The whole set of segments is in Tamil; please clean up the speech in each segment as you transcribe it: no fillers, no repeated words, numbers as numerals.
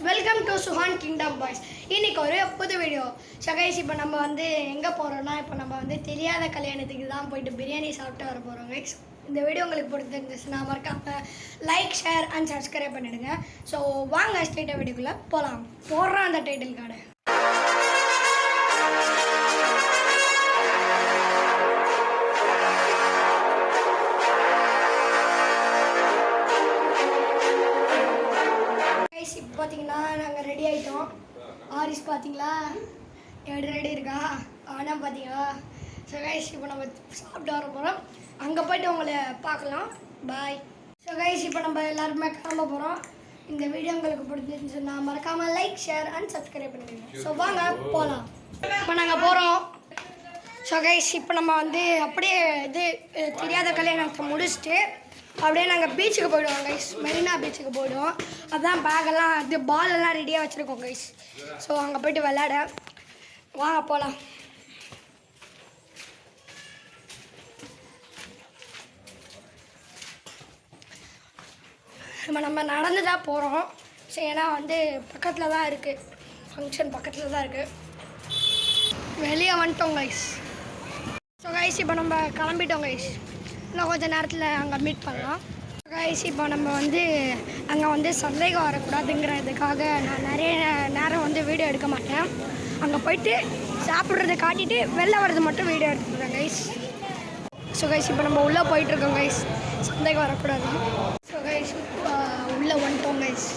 Welcome to Suhan kingdom boys. இன்னைக்கு ஒரு புது வீடியோ. ஸோ கைஸ், இப்போ நம்ம வந்து எங்கே போகிறோன்னா, இப்போ நம்ம வந்து தெரியாத கல்யாணத்துக்கு தான் போயிட்டு பிரியாணி சாப்பிட்டு வர போகிறோம் கைஸ். இந்த வீடியோ உங்களுக்கு பிடிச்சிருந்துச்சுன்னா மறக்காம லைக், ஷேர் அண்ட் சப்ஸ்கிரைப் பண்ணிவிடுங்க. ஸோ வாங்க ஸ்ட்ரெயிட்டாக வீடியோக்குள்ளே போகலாம். போடுறோம் அந்த டைட்டில் கார்டு. இப்போ பார்த்தீங்கன்னா நாங்கள் ரெடி ஆகிட்டோம். ஆரிஸ் பார்த்தீங்களா எப்படி ரெடி இருக்கா? ஆனால் பார்த்தீங்களா? ஸோ கைஸ், இப்போ நம்ம சாப்பிட்டு வர போகிறோம். அங்கே போய்ட்டு உங்களை பார்க்கலாம். பாய். ஸோ கைஸ், இப்போ நம்ம எல்லாருமே கிளம்ப போகிறோம். இந்த வீடியோ உங்களுக்கு பிடிச்சிருந்துச்சுன்னா மறக்காமல் லைக், ஷேர் அண்ட் சப்ஸ்கிரைப் பண்ணிடுங்க. ஸோ வாங்க போகலாம். இப்போ நாங்கள் போகிறோம். ஸோ கைஸ், இப்போ நம்ம வந்து அப்படியே இது தெரியாத கல்யாணத்தை முடிச்சுட்டு அப்படியே நாங்கள் பீச்சுக்கு போயிடுவோம் கைஸ். மெரினா பீச்சுக்கு போயிடுவோம். அதுதான் பேக்கெல்லாம் இது பாலெல்லாம் ரெடியாக வச்சுருக்கோம் கைஸ். ஸோ அங்கே போய்ட்டு விளையாட வாங்க போகலாம். நம்ம நடந்து தான் போகிறோம். ஸோ ஏன்னா வந்து பக்கத்தில் தான் இருக்குது, ஃபங்க்ஷன் பக்கத்தில் தான் இருக்குது. வெளியே வந்துட்டோம் கைஸ். ஸோ கைஸ், இப்போ நம்ம கிளம்பிட்டோம் கைஸ். இன்னும் கொஞ்சம் நேரத்தில் அங்கே மீட் பண்ணலாம் கைஸ். இப்போ நம்ம வந்து அங்கே வந்து சந்தேகம் வரக்கூடாதுங்கிறதுக்காக நான் நிறைய நேரம் வந்து வீடியோ எடுக்க மாட்டேன். அங்கே போயிட்டு சாப்பிட்றத காட்டிட்டு வெளில வர்றது மட்டும் வீடியோ எடுத்துக்கிறேன் கைஸ். ஸோ கைஸ், இப்போ நம்ம உள்ளே போயிட்டுருக்கோம் கைஸ், சந்தேகம் வரக்கூடாது. ஸோ கைஸ், உள்ளே வந்துட்டோம் கைஸ்.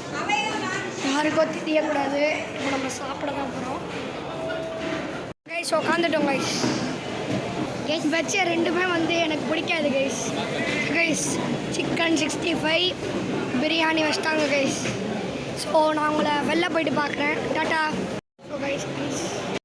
யாருக்கும் தெரியக்கூடாது. இப்போ நம்ம சாப்பிட தான் போகிறோம் கைஸ். உட்காந்துட்டோம் கைஸ். கைஸ், வச்ச ரெண்டுமே வந்து எனக்கு பிடிக்காது கைஸ். கைஸ், சிக்கன் 65 பிரியாணி வச்சிட்டாங்க கைஸ். ஸோ நான் உங்களை வெளில போயிட்டு பார்க்குறேன். டாட்டா. So guys,